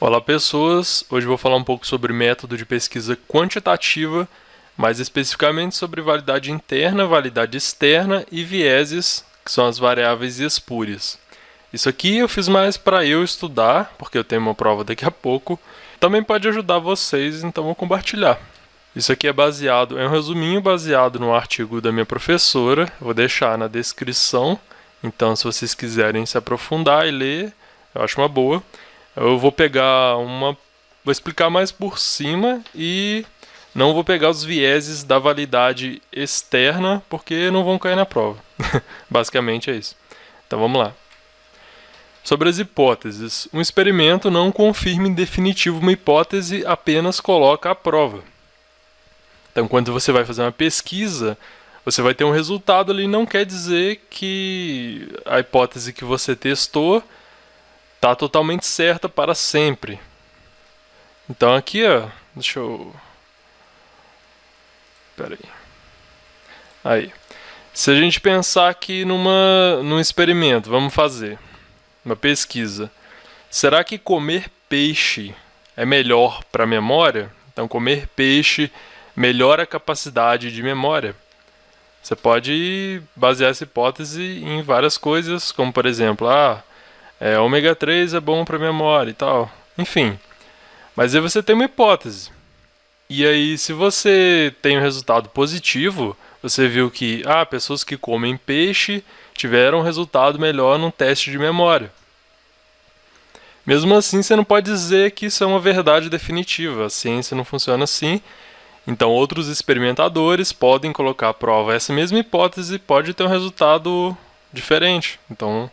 Olá pessoas, hoje vou falar um pouco sobre método de pesquisa quantitativa, mais especificamente sobre validade interna, validade externa e vieses, que são as variáveis espúrias. Isso aqui eu fiz mais para eu estudar, porque eu tenho uma prova daqui a pouco. Também pode ajudar vocês, então vou compartilhar. Isso aqui é um resuminho baseado no artigo da minha professora, vou deixar na descrição, então se vocês quiserem se aprofundar e ler, eu acho uma boa. Eu vou explicar mais por cima e não vou pegar os vieses da validade externa, porque não vão cair na prova. Basicamente é isso. Então vamos lá. Sobre as hipóteses. Um experimento não confirma em definitivo uma hipótese, apenas coloca à prova. Então, quando você vai fazer uma pesquisa, você vai ter um resultado ali, não quer dizer que a hipótese que você testou está totalmente certa para sempre. Então aqui, ó, deixa eu... Pera aí. Se a gente pensar aqui num experimento, vamos fazer uma pesquisa. Será que comer peixe é melhor para a memória? Então, comer peixe melhora a capacidade de memória. Você pode basear essa hipótese em várias coisas, como por exemplo, ômega 3 é bom para a memória e tal. Enfim, mas aí você tem uma hipótese. E aí, se você tem um resultado positivo, você viu que pessoas que comem peixe tiveram um resultado melhor num teste de memória. Mesmo assim, você não pode dizer que isso é uma verdade definitiva. A ciência não funciona assim. Então, outros experimentadores podem colocar à prova essa mesma hipótese e pode ter um resultado diferente. Então,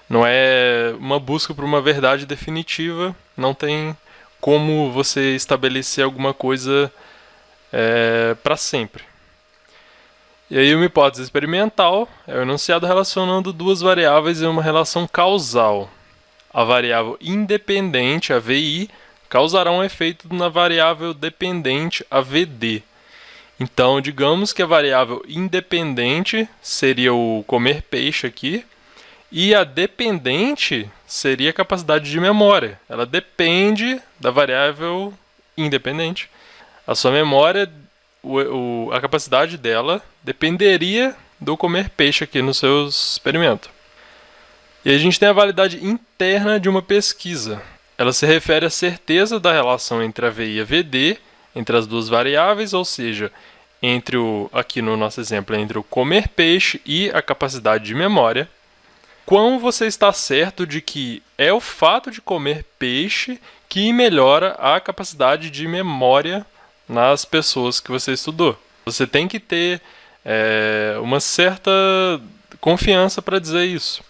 não é uma busca por uma verdade definitiva, não tem como você estabelecer alguma coisa para sempre. E aí, uma hipótese experimental é o enunciado relacionando duas variáveis em uma relação causal. A variável independente, a VI, causará um efeito na variável dependente, a VD. Então, digamos que a variável independente seria o comer peixe aqui, e a dependente seria a capacidade de memória. Ela depende da variável independente. A sua memória, a capacidade dela, dependeria do comer peixe aqui no seu experimento. E aí a gente tem a validade interna de uma pesquisa. Ela se refere à certeza da relação entre a VI e a VD, entre as duas variáveis, ou seja, aqui no nosso exemplo, entre o comer peixe e a capacidade de memória. Quão você está certo de que é o fato de comer peixe que melhora a capacidade de memória nas pessoas que você estudou. Você tem que ter uma certa confiança para dizer isso.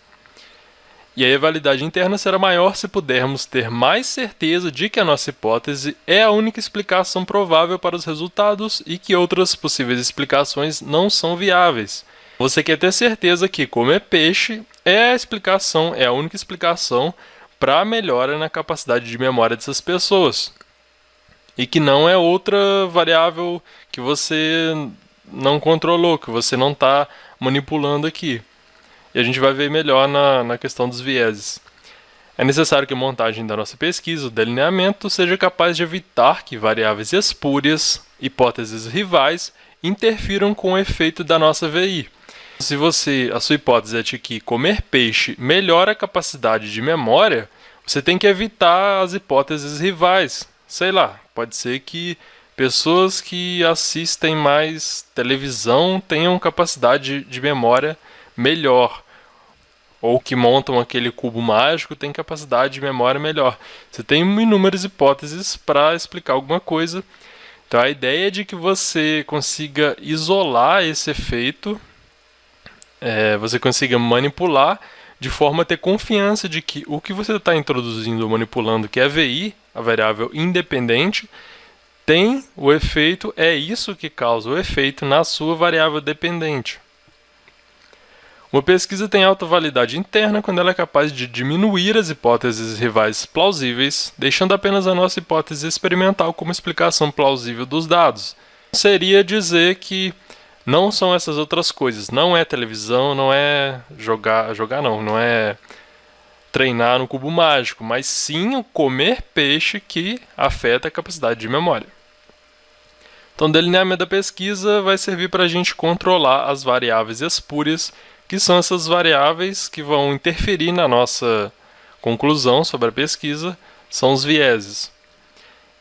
E aí a validade interna será maior se pudermos ter mais certeza de que a nossa hipótese é a única explicação provável para os resultados e que outras possíveis explicações não são viáveis. Você quer ter certeza que comer peixe é a única explicação para a melhora na capacidade de memória dessas pessoas. E que não é outra variável que você não controlou, que você não está manipulando aqui. E a gente vai ver melhor na questão dos vieses. É necessário que a montagem da nossa pesquisa, o delineamento, seja capaz de evitar que variáveis espúrias, hipóteses rivais, interfiram com o efeito da nossa VI. Se a sua hipótese é de que comer peixe melhora a capacidade de memória, você tem que evitar as hipóteses rivais. Sei lá, pode ser que pessoas que assistem mais televisão tenham capacidade de memória melhor, ou que montam aquele cubo mágico têm capacidade de memória melhor. Você tem inúmeras hipóteses para explicar alguma coisa. Então a ideia é de que você consiga isolar esse efeito, você consiga manipular de forma a ter confiança de que o que você está introduzindo ou manipulando, que é a VI, a variável independente, tem o efeito, é isso que causa o efeito na sua variável dependente. Uma pesquisa tem alta validade interna quando ela é capaz de diminuir as hipóteses rivais plausíveis, deixando apenas a nossa hipótese experimental como explicação plausível dos dados. Seria dizer que não são essas outras coisas, não é televisão, não é não é treinar no cubo mágico, mas sim o comer peixe que afeta a capacidade de memória. Então, o delineamento da pesquisa vai servir para a gente controlar as variáveis espúrias, que são essas variáveis que vão interferir na nossa conclusão sobre a pesquisa, são os vieses.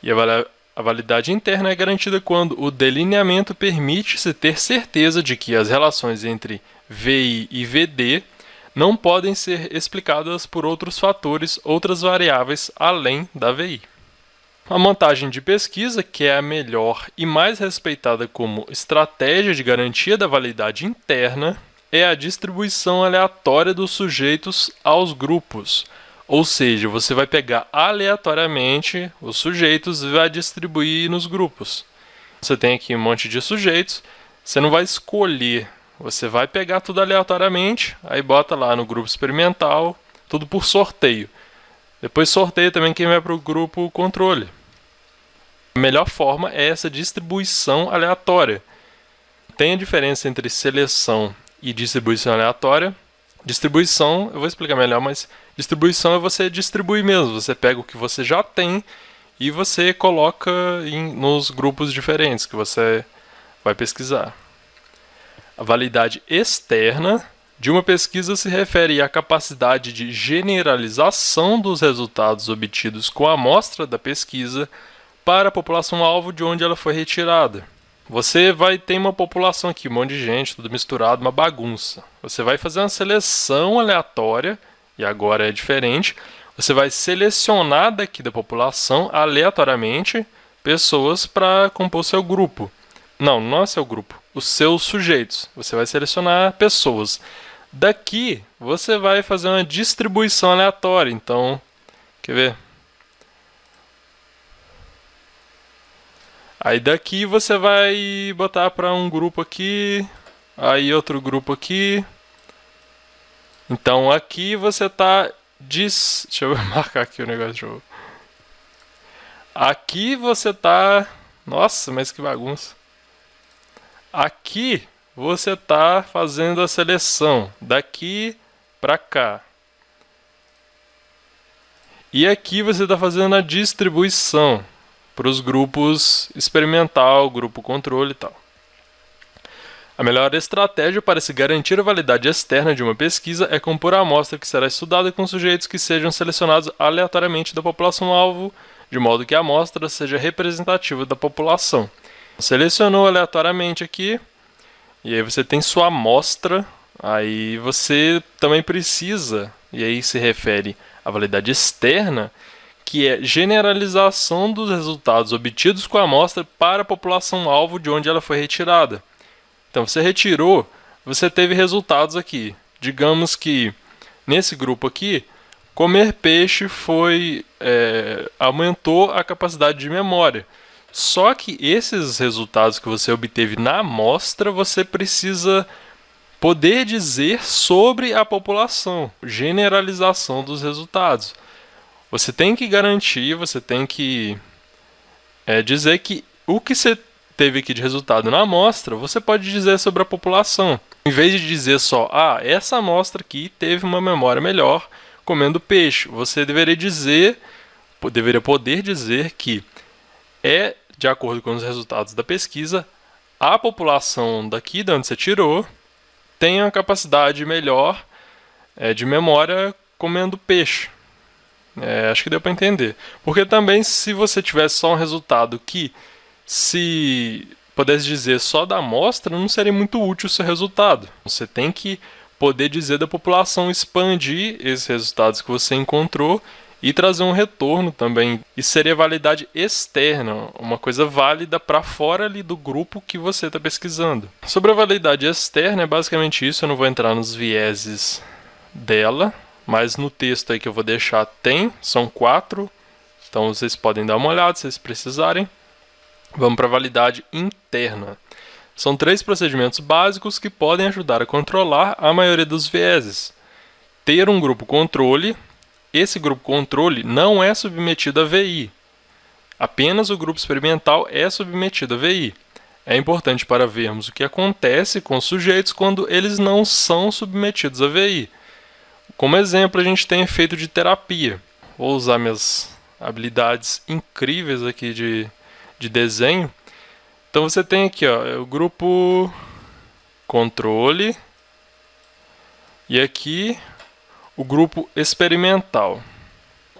E a validade interna é garantida quando o delineamento permite-se ter certeza de que as relações entre VI e VD não podem ser explicadas por outros fatores, outras variáveis além da VI. A montagem de pesquisa, que é a melhor e mais respeitada como estratégia de garantia da validade interna, é a distribuição aleatória dos sujeitos aos grupos. Ou seja, você vai pegar aleatoriamente os sujeitos e vai distribuir nos grupos. Você tem aqui um monte de sujeitos, você não vai escolher, você vai pegar tudo aleatoriamente, aí bota lá no grupo experimental, tudo por sorteio. Depois sorteia também quem vai para o grupo controle. A melhor forma é essa distribuição aleatória. Tem a diferença entre seleção e distribuição aleatória. Distribuição, eu vou explicar melhor, mas distribuição é você distribuir mesmo. Você pega o que você já tem e você coloca nos grupos diferentes que você vai pesquisar. A validade externa de uma pesquisa se refere à capacidade de generalização dos resultados obtidos com a amostra da pesquisa para a população-alvo de onde ela foi retirada. Você vai ter uma população aqui, um monte de gente, tudo misturado, uma bagunça. Você vai fazer uma seleção aleatória, e agora é diferente. Você vai selecionar daqui da população, aleatoriamente, pessoas para compor seu grupo. Não é seu grupo, os seus sujeitos. Você vai selecionar pessoas. Daqui, você vai fazer uma distribuição aleatória. Então, quer ver? Aí daqui você vai botar para um grupo aqui, aí outro grupo aqui. Então aqui você está... Deixa eu marcar aqui o negócio. Aqui você está... Nossa, mas que bagunça. Aqui você está fazendo a seleção daqui para cá. E aqui você está fazendo a distribuição para os grupos experimental, grupo controle e tal. A melhor estratégia para se garantir a validade externa de uma pesquisa é compor a amostra que será estudada com sujeitos que sejam selecionados aleatoriamente da população-alvo, de modo que a amostra seja representativa da população. Selecionou aleatoriamente aqui, e aí você tem sua amostra, aí você também precisa, e aí se refere à validade externa, que é generalização dos resultados obtidos com a amostra para a população-alvo de onde ela foi retirada. Então, você retirou, você teve resultados aqui. Digamos que, nesse grupo aqui, comer peixe aumentou a capacidade de memória. Só que esses resultados que você obteve na amostra, você precisa poder dizer sobre a população. Generalização dos resultados. Você tem que garantir, você tem que dizer que o que você teve aqui de resultado na amostra, você pode dizer sobre a população. Em vez de dizer só, essa amostra aqui teve uma memória melhor comendo peixe, você deveria poder dizer que de acordo com os resultados da pesquisa, a população daqui de onde você tirou tem uma capacidade melhor de memória comendo peixe. Acho que deu para entender. Porque também, se você tivesse só um resultado que, se pudesse dizer só da amostra, não seria muito útil o seu resultado. Você tem que poder dizer da população, expandir esses resultados que você encontrou e trazer um retorno também. Isso seria validade externa, uma coisa válida para fora ali do grupo que você está pesquisando. Sobre a validade externa, é basicamente isso. Eu não vou entrar nos vieses dela, mas no texto aí que eu vou deixar são 4. Então vocês podem dar uma olhada se vocês precisarem. Vamos para a validade interna. São 3 procedimentos básicos que podem ajudar a controlar a maioria dos vieses. Ter um grupo controle. Esse grupo controle não é submetido a VI. Apenas o grupo experimental é submetido a VI. É importante para vermos o que acontece com os sujeitos quando eles não são submetidos a VI. Como exemplo, a gente tem efeito de terapia. Vou usar minhas habilidades incríveis aqui de desenho. Então você tem aqui, ó, o grupo controle e aqui o grupo experimental.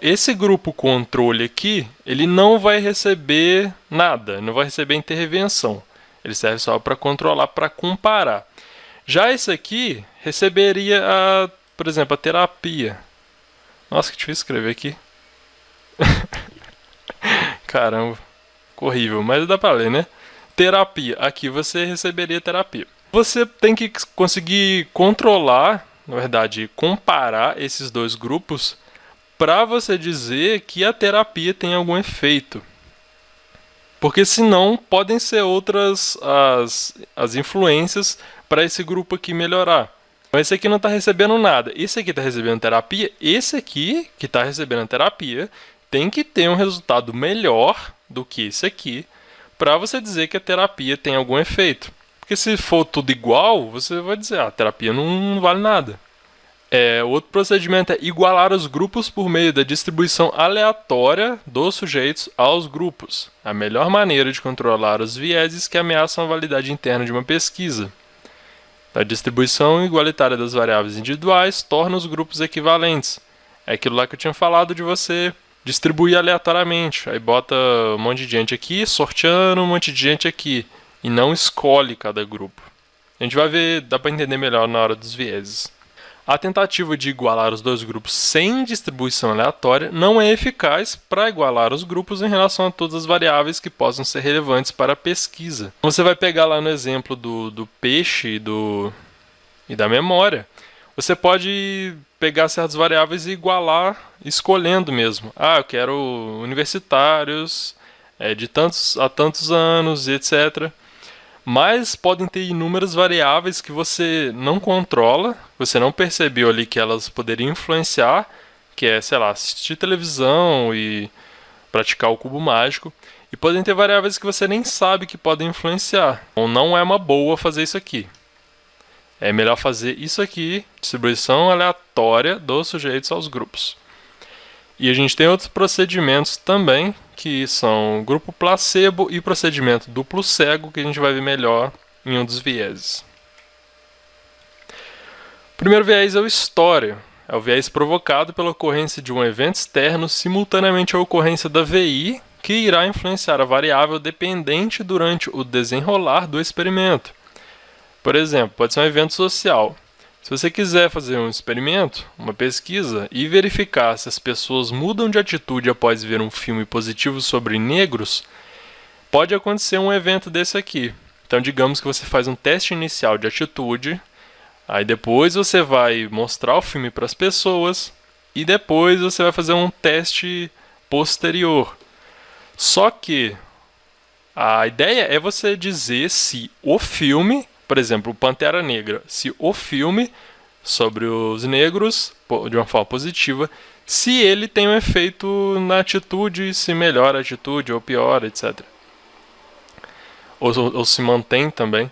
Esse grupo controle aqui, ele não vai receber nada, não vai receber intervenção. Ele serve só para controlar, para comparar. Já esse aqui receberia, por exemplo, a terapia. Nossa, que difícil escrever aqui. Caramba, horrível, mas dá para ler, né? Terapia. Aqui você receberia terapia. Você tem que conseguir controlar, na verdade, comparar esses dois grupos para você dizer que a terapia tem algum efeito. Porque senão podem ser outras as influências para esse grupo aqui melhorar. Então, esse aqui não está recebendo nada. Esse aqui está recebendo terapia. Esse aqui, que está recebendo a terapia, tem que ter um resultado melhor do que esse aqui para você dizer que a terapia tem algum efeito. Porque se for tudo igual, você vai dizer, a terapia não vale nada. O outro procedimento é igualar os grupos por meio da distribuição aleatória dos sujeitos aos grupos. A melhor maneira de controlar os vieses que ameaçam a validade interna de uma pesquisa. A distribuição igualitária das variáveis individuais torna os grupos equivalentes. É aquilo lá que eu tinha falado de você distribuir aleatoriamente. Aí bota um monte de gente aqui, sorteando um monte de gente aqui. E não escolhe cada grupo. A gente vai ver, dá para entender melhor na hora dos vieses. A tentativa de igualar os dois grupos sem distribuição aleatória não é eficaz para igualar os grupos em relação a todas as variáveis que possam ser relevantes para a pesquisa. Você vai pegar lá no exemplo do peixe e da memória. Você pode pegar certas variáveis e igualar escolhendo mesmo. Eu quero universitários de tantos a tantos anos, etc. Mas podem ter inúmeras variáveis que você não controla, você não percebeu ali que elas poderiam influenciar, que é, sei lá, assistir televisão e praticar o cubo mágico. E podem ter variáveis que você nem sabe que podem influenciar. Então não é uma boa fazer isso aqui. É melhor fazer isso aqui, distribuição aleatória dos sujeitos aos grupos. E a gente tem outros procedimentos também, que são grupo placebo e procedimento duplo cego, que a gente vai ver melhor em um dos vieses. O primeiro viés é o história. É o viés provocado pela ocorrência de um evento externo simultaneamente à ocorrência da VI, que irá influenciar a variável dependente durante o desenrolar do experimento. Por exemplo, pode ser um evento social. Se você quiser fazer um experimento, uma pesquisa, e verificar se as pessoas mudam de atitude após ver um filme positivo sobre negros, pode acontecer um evento desse aqui. Então, digamos que você faz um teste inicial de atitude, aí depois você vai mostrar o filme para as pessoas, e depois você vai fazer um teste posterior. Só que a ideia é você dizer se o filme, por exemplo, Pantera Negra, se o filme sobre os negros, de uma forma positiva, se ele tem um efeito na atitude, se melhora a atitude ou piora, etc. Ou se mantém também.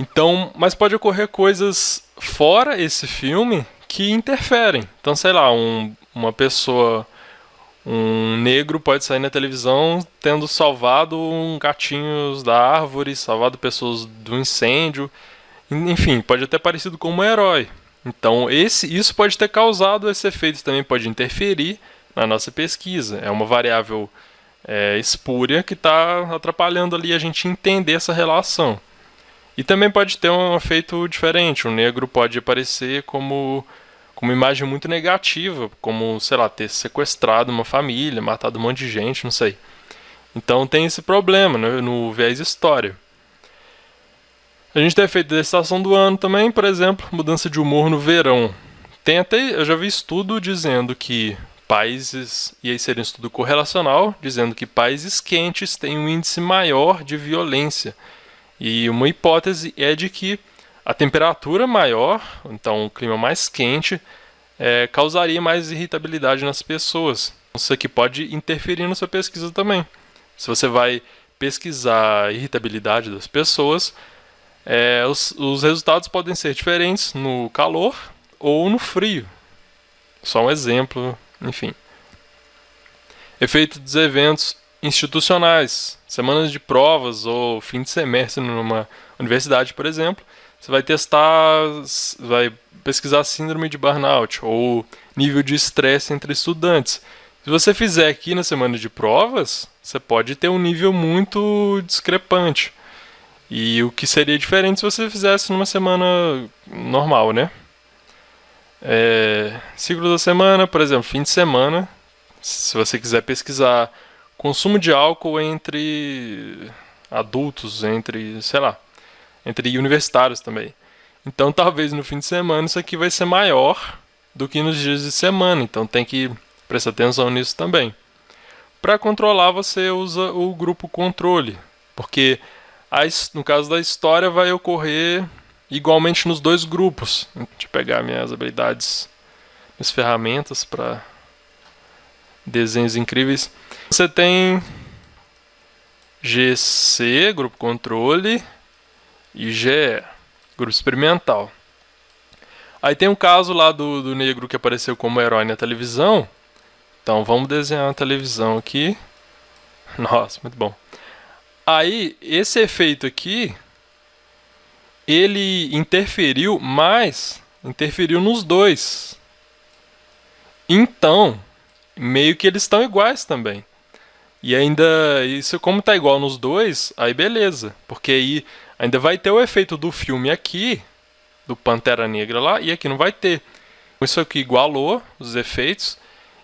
Então, mas pode ocorrer coisas fora esse filme que interferem. Então, sei lá, uma pessoa, um negro pode sair na televisão tendo salvado gatinhos da árvore, salvado pessoas do incêndio. Enfim, pode ter parecido com um herói. Então, isso pode ter causado esse efeito, também pode interferir na nossa pesquisa. É uma variável espúria que está atrapalhando ali a gente entender essa relação. E também pode ter um efeito diferente. O negro pode aparecer como uma imagem muito negativa, como, sei lá, ter sequestrado uma família, matado um monte de gente, não sei. Então tem esse problema, né, no viés história. A gente tem efeito da estação do ano também, por exemplo, mudança de humor no verão. Eu já vi estudo dizendo que países, e aí seria um estudo correlacional, dizendo que países quentes têm um índice maior de violência. E uma hipótese é de que a temperatura maior, então o clima mais quente, causaria mais irritabilidade nas pessoas. Isso aqui pode interferir na sua pesquisa também. Se você vai pesquisar a irritabilidade das pessoas, os resultados podem ser diferentes no calor ou no frio. Só um exemplo, enfim. Efeito dos eventos institucionais, semanas de provas ou fim de semestre numa universidade, por exemplo. Você vai testar, vai pesquisar síndrome de burnout ou nível de estresse entre estudantes. Se você fizer aqui na semana de provas, você pode ter um nível muito discrepante. E o que seria diferente se você fizesse numa semana normal, né? Ciclo da semana, por exemplo, fim de semana. Se você quiser pesquisar consumo de álcool entre adultos, entre, sei lá, entre universitários também. Então, talvez no fim de semana isso aqui vai ser maior do que nos dias de semana. Então, tem que prestar atenção nisso também. Para controlar, você usa o grupo controle, porque no caso da história vai ocorrer igualmente nos dois grupos. Deixa eu pegar minhas habilidades, minhas ferramentas para desenhos incríveis. Você tem GC, grupo controle, e GE, grupo experimental. Aí tem um caso lá do negro que apareceu como herói na televisão. Então vamos desenhar uma televisão aqui. Nossa, muito bom. Aí, esse efeito aqui, ele interferiu nos dois. Então, meio que eles estão iguais também. E ainda, isso como tá igual nos dois, aí beleza. Porque aí ainda vai ter o efeito do filme aqui, do Pantera Negra lá, e aqui não vai ter. Isso aqui igualou os efeitos.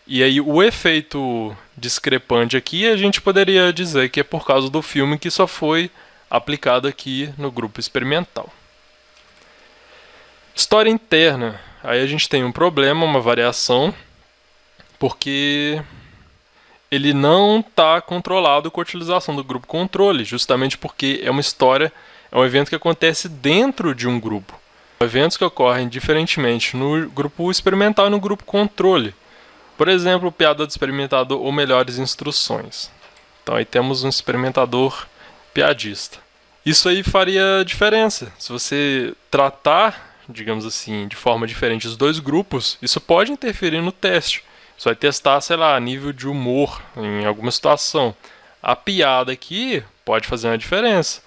E aí o efeito discrepante aqui a gente poderia dizer que é por causa do filme que só foi aplicado aqui no grupo experimental. História interna. Aí a gente tem um problema, uma variação, porque ele não está controlado com a utilização do grupo controle, justamente porque é uma história, é um evento que acontece dentro de um grupo. Eventos que ocorrem diferentemente no grupo experimental e no grupo controle. Por exemplo, piada do experimentador ou melhores instruções. Então aí temos um experimentador piadista. Isso aí faria diferença. Se você tratar, digamos assim, de forma diferente os dois grupos, isso pode interferir no teste. Você vai testar, sei lá, nível de humor em alguma situação. A piada aqui pode fazer uma diferença.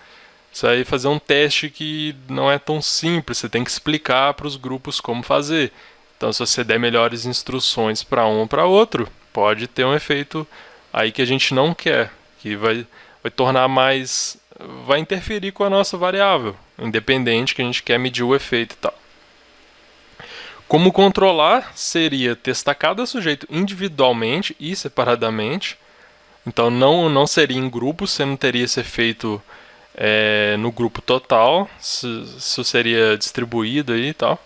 Você vai fazer um teste que não é tão simples, você tem que explicar para os grupos como fazer. Então, se você der melhores instruções para um ou para outro, pode ter um efeito aí que a gente não quer, que vai tornar mais, vai interferir com a nossa variável, independente que a gente quer medir o efeito e tal. Como controlar seria testar cada sujeito individualmente e separadamente. Então, não seria em grupo, você não teria esse efeito no grupo total, isso seria distribuído aí e tal.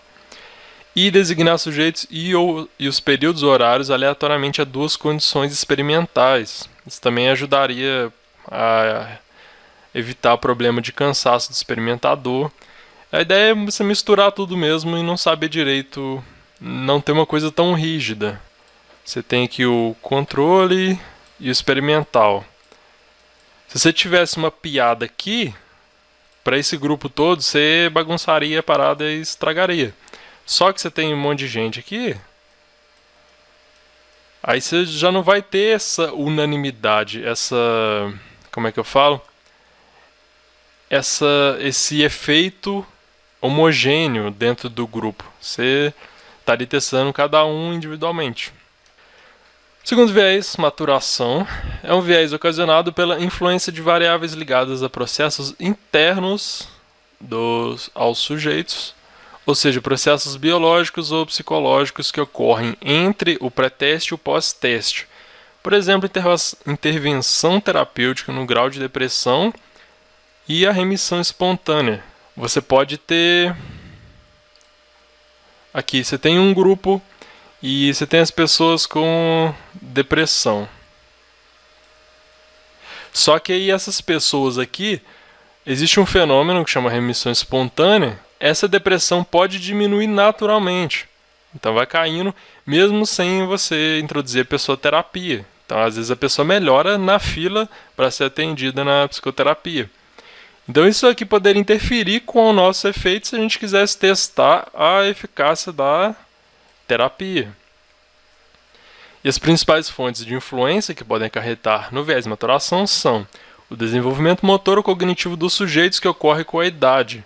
E designar sujeitos e os períodos horários aleatoriamente a duas condições experimentais. Isso também ajudaria a evitar o problema de cansaço do experimentador. A ideia é você misturar tudo mesmo e não saber direito, não ter uma coisa tão rígida. Você tem aqui o controle e o experimental. Se você tivesse uma piada aqui, para esse grupo todo, você bagunçaria a parada e estragaria. Só que você tem um monte de gente aqui, aí você já não vai ter essa unanimidade, como é que eu falo? Esse efeito homogêneo dentro do grupo. Você estaria testando cada um individualmente. Segundo viés, maturação, é um viés ocasionado pela influência de variáveis ligadas a processos internos aos sujeitos, ou seja, processos biológicos ou psicológicos que ocorrem entre o pré-teste e o pós-teste. Por exemplo, intervenção terapêutica no grau de depressão e a remissão espontânea. Você pode ter... Aqui, você tem um grupo e você tem as pessoas com depressão. Só que aí essas pessoas aqui, existe um fenômeno que chama remissão espontânea. Essa depressão pode diminuir naturalmente. Então vai caindo, mesmo sem você introduzir a pessoa terapia. Então às vezes a pessoa melhora na fila para ser atendida na psicoterapia. Então isso aqui poderia interferir com o nosso efeito se a gente quisesse testar a eficácia da terapia. E as principais fontes de influência que podem acarretar no viés de maturação são o desenvolvimento motor ou cognitivo dos sujeitos que ocorre com a idade.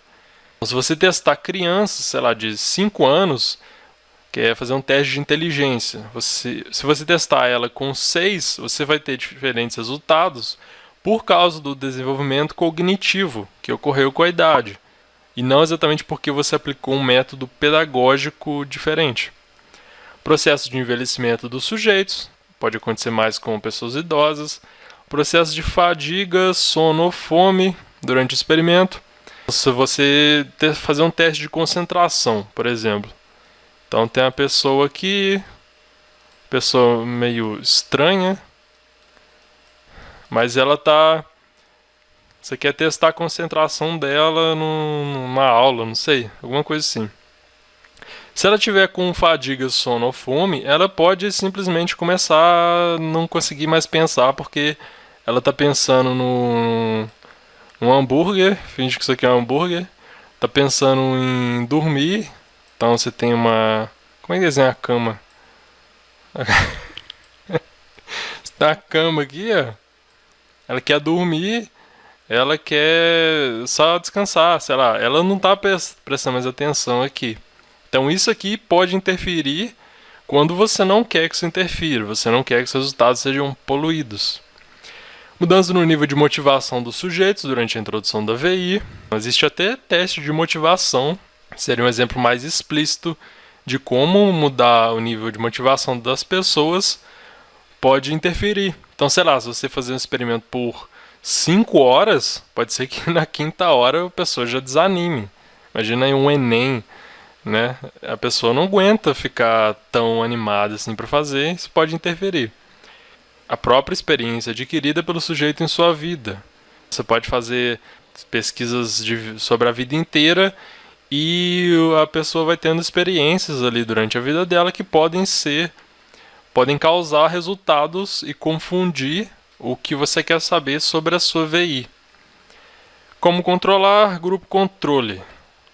Então, se você testar crianças, sei lá, de 5 anos, quer fazer um teste de inteligência, se você testar ela com 6, você vai ter diferentes resultados por causa do desenvolvimento cognitivo que ocorreu com a idade, e não exatamente porque você aplicou um método pedagógico diferente. Processo de envelhecimento dos sujeitos, pode acontecer mais com pessoas idosas. Processo de fadiga, sono ou fome durante o experimento. Se você fazer um teste de concentração, por exemplo. Então tem uma pessoa aqui, pessoa meio estranha, mas ela tá... Você quer testar a concentração dela numa aula, não sei, alguma coisa assim. Se ela tiver com fadiga, sono ou fome, ela pode simplesmente começar a não conseguir mais pensar, porque ela está pensando num hambúrguer, finge que isso aqui é um hambúrguer, está pensando em dormir, então você tem uma... Como é que desenha a cama? Você tem uma cama aqui, ó. Ela quer dormir, ela quer só descansar, sei lá, ela não está prestando mais atenção aqui. Então isso aqui pode interferir quando você não quer que isso interfira, você não quer que os resultados sejam poluídos. Mudança no nível de motivação dos sujeitos durante a introdução da VI. Existe até teste de motivação, seria um exemplo mais explícito de como mudar o nível de motivação das pessoas pode interferir. Então, sei lá, se você fazer um experimento por 5 horas, pode ser que na 5ª hora a pessoa já desanime. Imagina aí um Enem, né? A pessoa não aguenta ficar tão animada assim para fazer, isso pode interferir. A própria experiência adquirida pelo sujeito em sua vida. Você pode fazer pesquisas sobre a vida inteira e a pessoa vai tendo experiências ali durante a vida dela que podem causar resultados e confundir o que você quer saber sobre a sua VI. Como controlar grupo controle?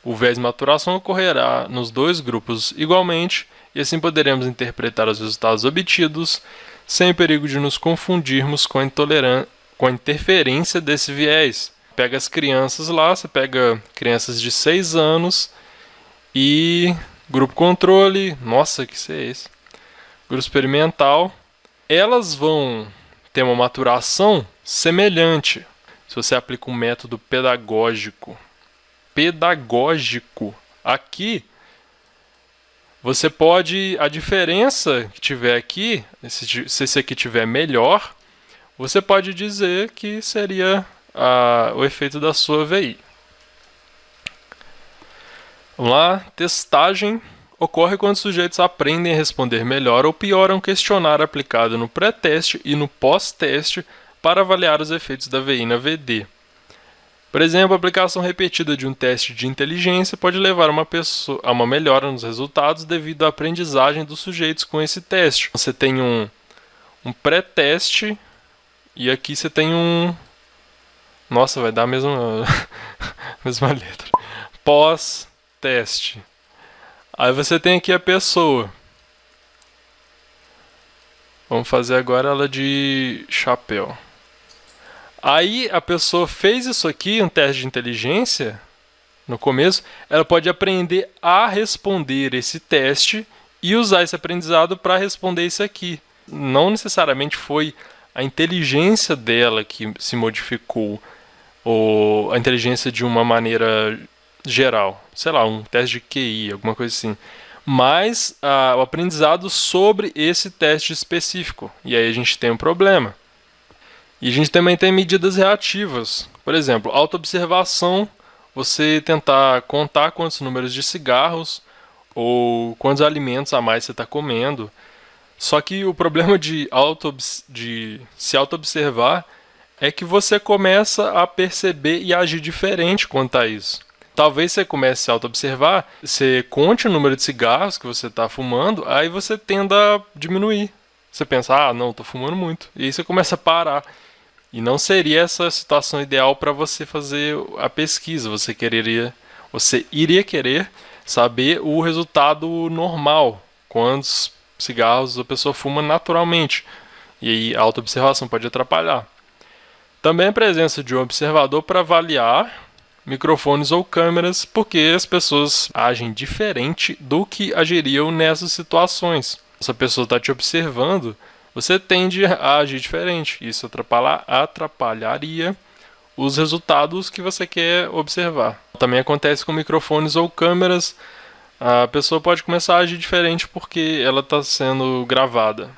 O viés de maturação ocorrerá nos 2 grupos igualmente, e assim poderemos interpretar os resultados obtidos sem o perigo de nos confundirmos com a interferência desse viés. Pega as crianças lá, você pega crianças de 6 anos e grupo controle, nossa, que isso é esse? Grupo experimental, elas vão ter uma maturação semelhante se você aplica um método pedagógico. Aqui, você pode, a diferença que tiver aqui, se esse aqui tiver melhor, você pode dizer que seria o efeito da sua VI. Vamos lá, testagem ocorre quando os sujeitos aprendem a responder melhor ou pior a um questionário aplicado no pré-teste e no pós-teste para avaliar os efeitos da VI na VD. Por exemplo, a aplicação repetida de um teste de inteligência pode levar a uma melhora nos resultados devido à aprendizagem dos sujeitos com esse teste. Você tem um pré-teste e aqui você tem um... Nossa, vai dar a mesma letra. Pós-teste. Aí você tem aqui a pessoa. Vamos fazer agora ela de chapéu. Aí a pessoa fez isso aqui, um teste de inteligência, no começo, ela pode aprender a responder esse teste e usar esse aprendizado para responder isso aqui. Não necessariamente foi a inteligência dela que se modificou, ou a inteligência de uma maneira geral, sei lá, um teste de QI, alguma coisa assim. Mas o aprendizado sobre esse teste específico. E aí a gente tem um problema. E a gente também tem medidas reativas. Por exemplo, autoobservação, você tentar contar quantos números de cigarros ou quantos alimentos a mais você está comendo. Só que o problema de se auto-observar é que você começa a perceber e agir diferente quanto a isso. Talvez você comece a se auto-observar, você conte o número de cigarros que você está fumando, aí você tenda a diminuir. Você pensa, não, estou fumando muito. E aí você começa a parar. E não seria essa a situação ideal para você fazer a pesquisa. Você iria querer saber o resultado normal. Quantos cigarros a pessoa fuma naturalmente, e aí a autoobservação pode atrapalhar. Também a presença de um observador para avaliar microfones ou câmeras, porque as pessoas agem diferente do que agiriam nessas situações. Se a pessoa está te observando, você tende a agir diferente. Isso atrapalharia os resultados que você quer observar. Também acontece com microfones ou câmeras. A pessoa pode começar a agir diferente porque ela está sendo gravada.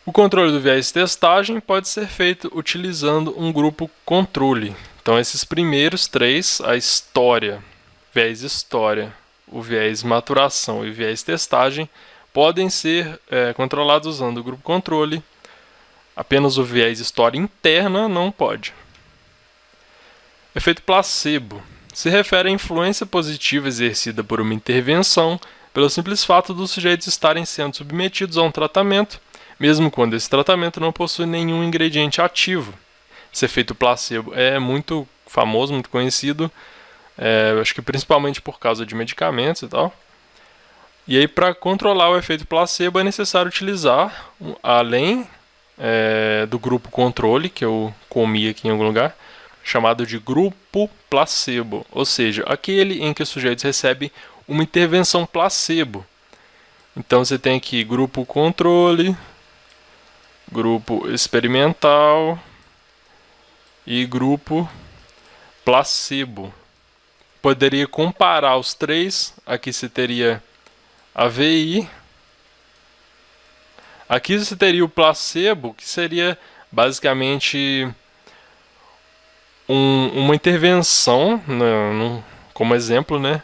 O controle do viés de testagem pode ser feito utilizando um grupo controle. Então, esses primeiros três, a história, o viés maturação e o viés testagem, podem ser controlados usando o grupo controle. Apenas o viés história interna não pode. Efeito placebo se refere à influência positiva exercida por uma intervenção pelo simples fato dos sujeitos estarem sendo submetidos a um tratamento, mesmo quando esse tratamento não possui nenhum ingrediente ativo. Esse efeito placebo é muito famoso, muito conhecido, acho que principalmente por causa de medicamentos e tal. E aí, para controlar o efeito placebo, é necessário utilizar, além do grupo controle, que eu comi aqui em algum lugar, chamado de grupo placebo, ou seja, aquele em que os sujeitos recebem uma intervenção placebo. Então você tem aqui grupo controle, grupo experimental e grupo placebo. Poderia comparar os três. Aqui você teria a VI. Aqui você teria o placebo, que seria basicamente uma intervenção, como exemplo, né,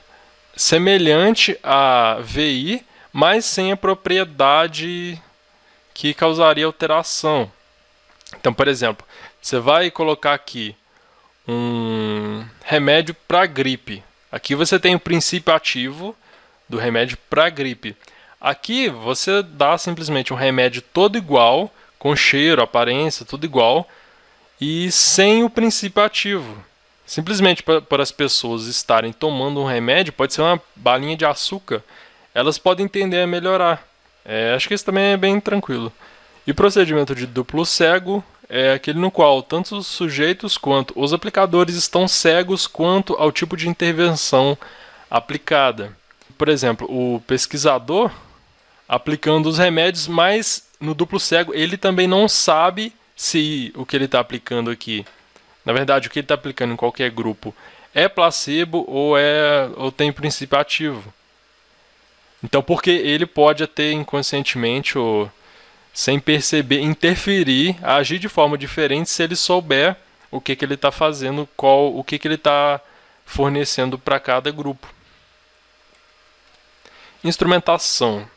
semelhante à VI, mas sem a propriedade que causaria alteração. Então, por exemplo, você vai colocar aqui um remédio para gripe. Aqui você tem o princípio ativo do remédio para gripe. Aqui você dá simplesmente um remédio todo igual, com cheiro, aparência, tudo igual, e sem o princípio ativo. Simplesmente para as pessoas estarem tomando um remédio, pode ser uma balinha de açúcar, elas podem tender a melhorar. Acho que isso também é bem tranquilo. E o procedimento de duplo cego é aquele no qual tanto os sujeitos quanto os aplicadores estão cegos quanto ao tipo de intervenção aplicada. Por exemplo, o pesquisador aplicando os remédios, mas no duplo cego ele também não sabe se o que ele está aplicando aqui, na verdade o que ele está aplicando em qualquer grupo, é placebo ou tem princípio ativo. Então, porque ele pode até inconscientemente ou sem perceber, interferir, agir de forma diferente se ele souber o que ele está fazendo, o que ele está fornecendo para cada grupo. Instrumentação.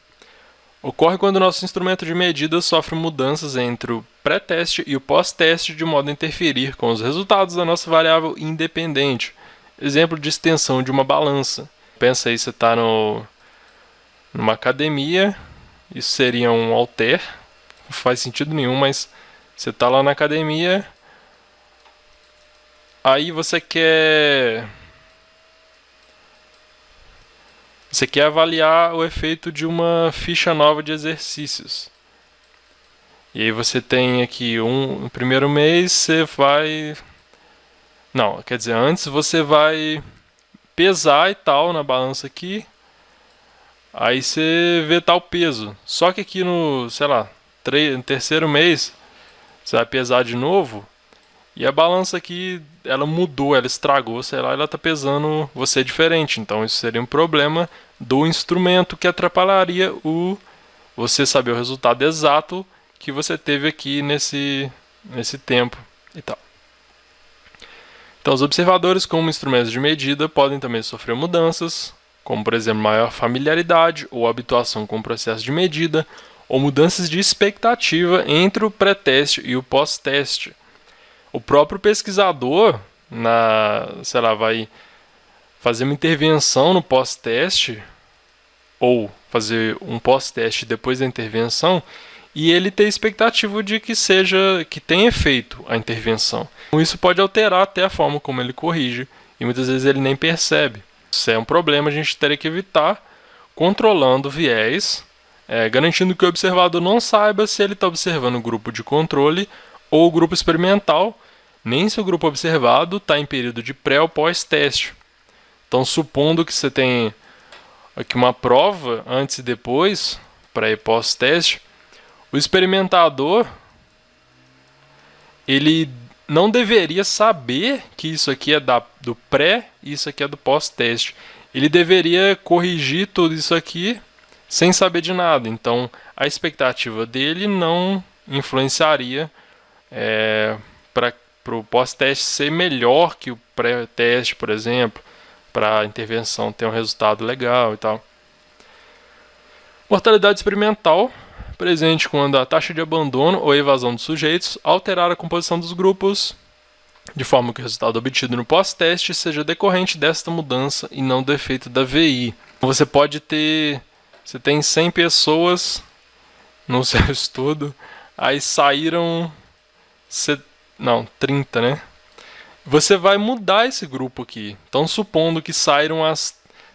Ocorre quando o nosso instrumento de medida sofre mudanças entre o pré-teste e o pós-teste de modo a interferir com os resultados da nossa variável independente. Exemplo de extensão de uma balança. Pensa aí, você está numa academia, isso seria um halter, não faz sentido nenhum, mas você está lá na academia, aí você quer avaliar o efeito de uma ficha nova de exercícios. E aí você tem aqui no primeiro mês você vai... Não, quer dizer, antes você vai pesar e tal na balança aqui. Aí você vê tal peso. Só que aqui no, sei lá, no terceiro mês, você vai pesar de novo. E a balança aqui, ela mudou, ela estragou, sei lá, ela está pesando você diferente. Então isso seria um problema do instrumento que atrapalharia você saber o resultado exato que você teve aqui nesse tempo e tal. Então os observadores como instrumentos de medida podem também sofrer mudanças, como por exemplo maior familiaridade ou habituação com o processo de medida, ou mudanças de expectativa entre o pré-teste e o pós-teste. O próprio pesquisador, vai fazer uma intervenção no pós-teste, ou fazer um pós-teste depois da intervenção, e ele tem expectativa de que tenha efeito a intervenção. Isso pode alterar até a forma como ele corrige, e muitas vezes ele nem percebe. Isso é um problema, a gente teria que evitar controlando o viés garantindo que o observador não saiba se ele está observando o grupo de controle ou o grupo experimental, nem se o grupo observado está em período de pré ou pós-teste. Então, supondo que você tem aqui uma prova antes e depois, pré e pós-teste, o experimentador ele não deveria saber que isso aqui é do pré e isso aqui é do pós-teste. Ele deveria corrigir tudo isso aqui sem saber de nada. Então, a expectativa dele não influenciaria para o pós-teste ser melhor que o pré-teste, por exemplo, para a intervenção ter um resultado legal e tal. Mortalidade experimental, presente quando a taxa de abandono ou evasão dos sujeitos alterar a composição dos grupos, de forma que o resultado obtido no pós-teste seja decorrente desta mudança e não do efeito da VI. Você tem 100 pessoas no seu estudo, aí saíram 30, né? Você vai mudar esse grupo aqui. Então, supondo que saíram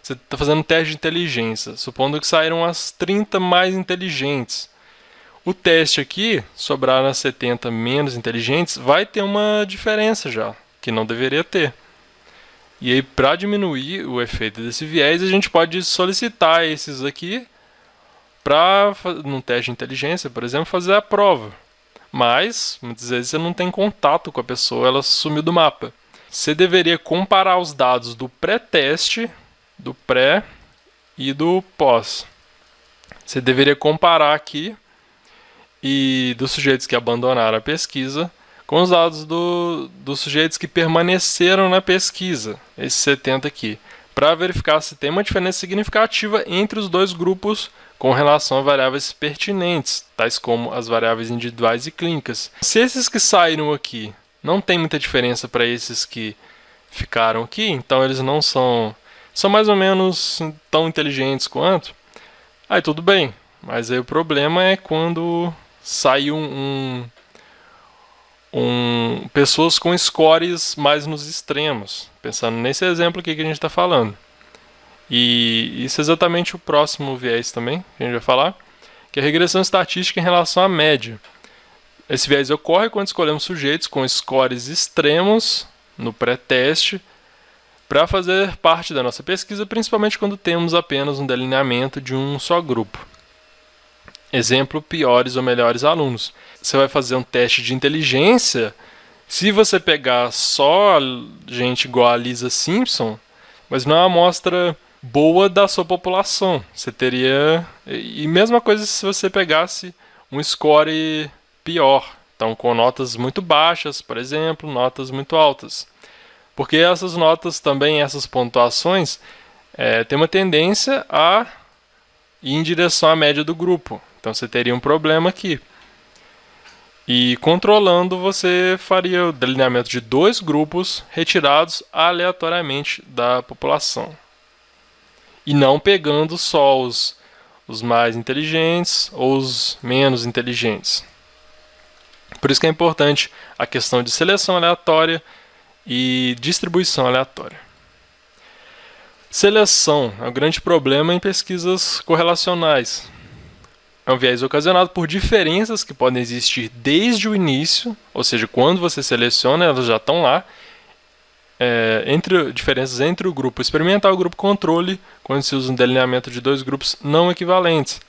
você está fazendo um teste de inteligência, supondo que saíram as 30 mais inteligentes. O teste aqui, sobraram as 70 menos inteligentes, vai ter uma diferença já, que não deveria ter. E aí, para diminuir o efeito desse viés, a gente pode solicitar esses aqui para, num teste de inteligência, por exemplo, fazer a prova. Mas, muitas vezes, você não tem contato com a pessoa, ela sumiu do mapa. Você deveria comparar os dados do pré-teste, do pré e do pós. Você deveria comparar aqui e dos sujeitos que abandonaram a pesquisa com os dados dos sujeitos que permaneceram na pesquisa, esses 70 aqui, para verificar se tem uma diferença significativa entre os dois grupos com relação a variáveis pertinentes, tais como as variáveis individuais e clínicas. Se esses que saíram aqui não tem muita diferença para esses que ficaram aqui, então eles não são mais ou menos tão inteligentes quanto, aí tudo bem, mas aí o problema é quando saiu pessoas com scores mais nos extremos, pensando nesse exemplo aqui que a gente está falando. E isso é exatamente o próximo viés também, que a gente vai falar, que é a regressão estatística em relação à média. Esse viés ocorre quando escolhemos sujeitos com scores extremos no pré-teste para fazer parte da nossa pesquisa, principalmente quando temos apenas um delineamento de um só grupo. Exemplo, piores ou melhores alunos. Você vai fazer um teste de inteligência, se você pegar só gente igual a Lisa Simpson, mas não é uma amostra boa da sua população. Você teria... E mesma coisa se você pegasse um score pior, então com notas muito baixas, por exemplo, notas muito altas. Porque essas notas também, essas pontuações, têm uma tendência a ir em direção à média do grupo. Então você teria um problema aqui. E controlando, você faria o delineamento de dois grupos retirados aleatoriamente da população. E não pegando só os mais inteligentes ou os menos inteligentes. Por isso que é importante a questão de seleção aleatória e distribuição aleatória. Seleção é um grande problema em pesquisas correlacionais. É um viés ocasionado por diferenças que podem existir desde o início, ou seja, quando você seleciona, elas já estão lá, diferenças entre o grupo experimental e o grupo controle, quando se usa um delineamento de dois grupos não equivalentes.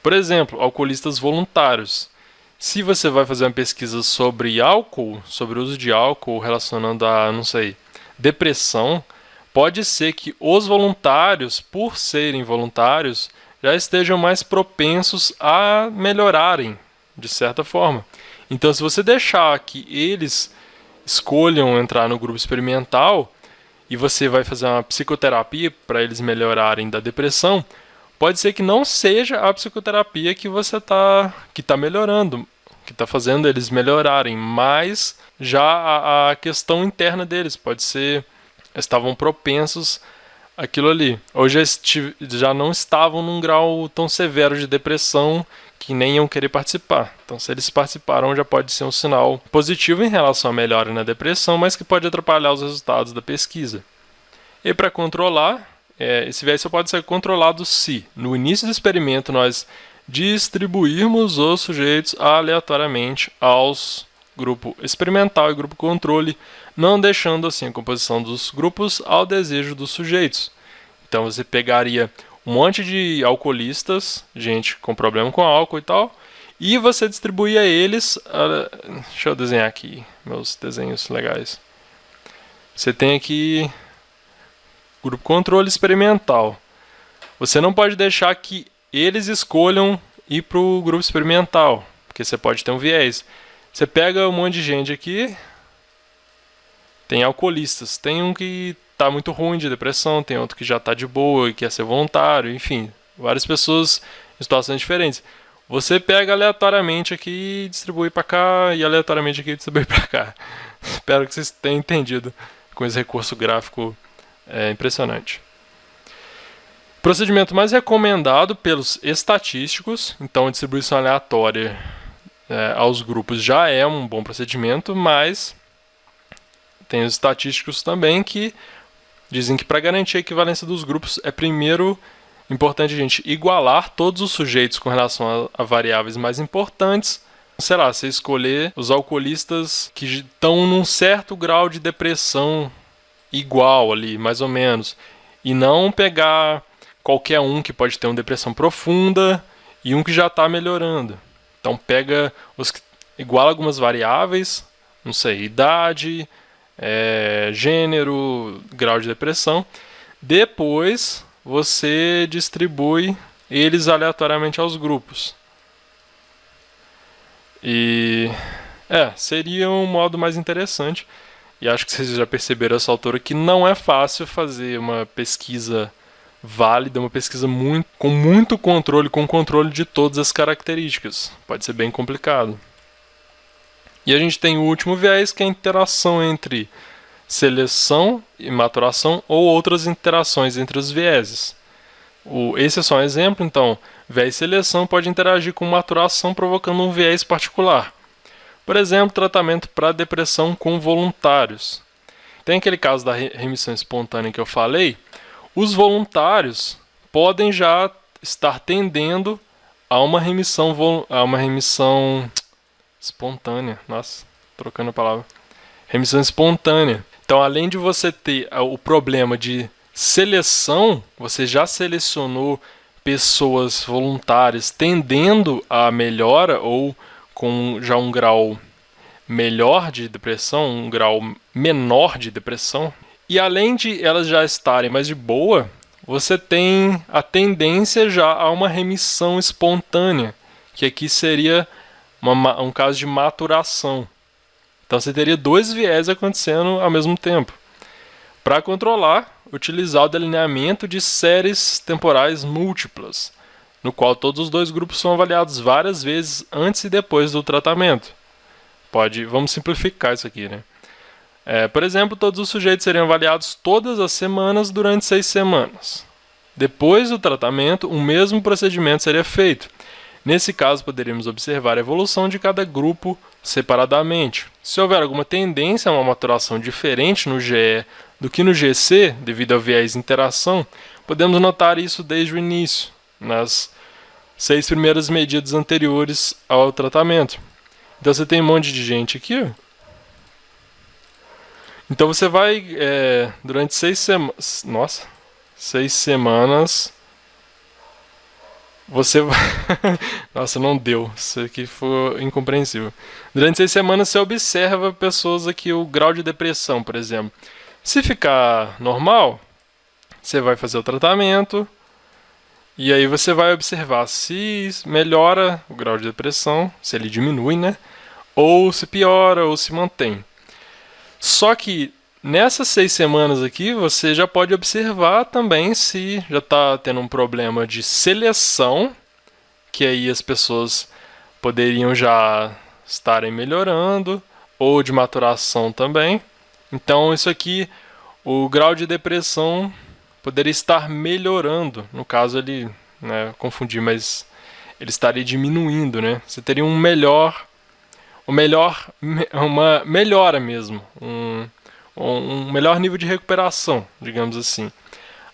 Por exemplo, alcoolistas voluntários. Se você vai fazer uma pesquisa sobre álcool, sobre o uso de álcool relacionando a, depressão, pode ser que os voluntários, por serem voluntários, já estejam mais propensos a melhorarem, de certa forma. Então, se você deixar que eles escolham entrar no grupo experimental e você vai fazer uma psicoterapia para eles melhorarem da depressão, pode ser que não seja a psicoterapia que você está melhorando, que está fazendo eles melhorarem, mas já a questão interna deles pode ser, estavam propensos àquilo ali, ou já não estavam num grau tão severo de depressão que nem iam querer participar. Então, se eles participaram, já pode ser um sinal positivo em relação à melhora na depressão, mas que pode atrapalhar os resultados da pesquisa. E para controlar, esse viés só pode ser controlado se, no início do experimento, nós distribuirmos os sujeitos aleatoriamente aos grupo experimental e grupo controle, não deixando assim a composição dos grupos ao desejo dos sujeitos. Então você pegaria um monte de alcoolistas, gente com problema com álcool e tal, e você distribuía eles. Deixa eu desenhar aqui meus desenhos legais. Você tem aqui grupo controle experimental. Você não pode deixar que eles escolham ir para o grupo experimental, porque você pode ter um viés. Você pega um monte de gente aqui, tem alcoolistas, tem um que está muito ruim de depressão, tem outro que já está de boa e quer ser voluntário, enfim, várias pessoas em situações diferentes. Você pega aleatoriamente aqui e distribui para cá, e aleatoriamente aqui e distribui para cá. Espero que vocês tenham entendido com esse recurso gráfico impressionante. Procedimento mais recomendado pelos estatísticos, então a distribuição aleatória aos grupos já é um bom procedimento, mas tem os estatísticos também que dizem que para garantir a equivalência dos grupos é primeiro importante a gente igualar todos os sujeitos com relação a variáveis mais importantes. Sei lá, você escolher os alcoolistas que estão num certo grau de depressão igual ali, mais ou menos, e não pegar qualquer um que pode ter uma depressão profunda e um que já está melhorando. Então pega os que iguala algumas variáveis, não sei, idade, gênero, grau de depressão. Depois você distribui eles aleatoriamente aos grupos. E seria um modo mais interessante. E acho que vocês já perceberam essa altura que não é fácil fazer uma pesquisa válida, uma pesquisa com muito controle, com controle de todas as características. Pode ser bem complicado. E a gente tem o último viés, que é a interação entre seleção e maturação ou outras interações entre os vieses. Esse é só um exemplo, então, viés seleção pode interagir com maturação provocando um viés particular. Por exemplo, tratamento para depressão com voluntários. Tem aquele caso da remissão espontânea que eu falei. Os voluntários podem já estar tendendo a uma remissão espontânea. Nossa, trocando a palavra. Remissão espontânea. Então, além de você ter o problema de seleção, você já selecionou pessoas voluntárias tendendo a melhora ou com já um grau melhor de depressão, um grau menor de depressão. E além de elas já estarem mais de boa, você tem a tendência já a uma remissão espontânea, que aqui seria um caso de maturação. Então você teria dois viés acontecendo ao mesmo tempo. Para controlar, utilizar o delineamento de séries temporais múltiplas, no qual todos os dois grupos são avaliados várias vezes antes e depois do tratamento. Vamos simplificar isso aqui, né? Por exemplo, todos os sujeitos seriam avaliados todas as semanas durante 6 semanas. Depois do tratamento, o mesmo procedimento seria feito. Nesse caso, poderíamos observar a evolução de cada grupo separadamente. Se houver alguma tendência a uma maturação diferente no GE do que no GC, devido ao viés interação, podemos notar isso desde o início, nas 6 primeiras medidas anteriores ao tratamento. Então você tem um monte de gente aqui, ó. Então você vai, durante 6 semanas... Nossa, 6 semanas... Você vai... Nossa, não deu. Isso aqui foi incompreensível. Durante 6 semanas você observa pessoas aqui, o grau de depressão, por exemplo. Se ficar normal, você vai fazer o tratamento. E aí você vai observar se melhora o grau de depressão, se ele diminui, né? Ou se piora, ou se mantém. Só que nessas 6 semanas aqui, você já pode observar também se já está tendo um problema de seleção, que aí as pessoas poderiam já estarem melhorando, ou de maturação também. Então isso aqui, o grau de depressão poderia estar melhorando. No caso ele, confundi, mas ele estaria diminuindo, né? Você teria uma melhora mesmo, um melhor nível de recuperação, digamos assim.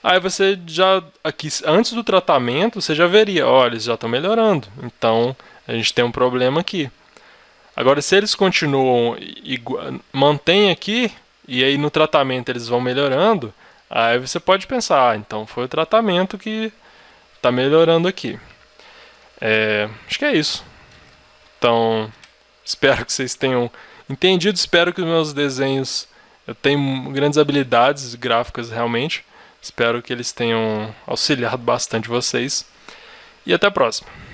Aí você já, aqui, antes do tratamento, você já veria, olha, eles já estão melhorando. Então, a gente tem um problema aqui. Agora, se eles continuam, mantém aqui, e aí no tratamento eles vão melhorando, aí você pode pensar, então foi o tratamento que está melhorando aqui. Acho que é isso. Então, espero que vocês tenham entendido, espero que os meus desenhos, eu tenho grandes habilidades gráficas realmente, espero que eles tenham auxiliado bastante vocês, e até a próxima.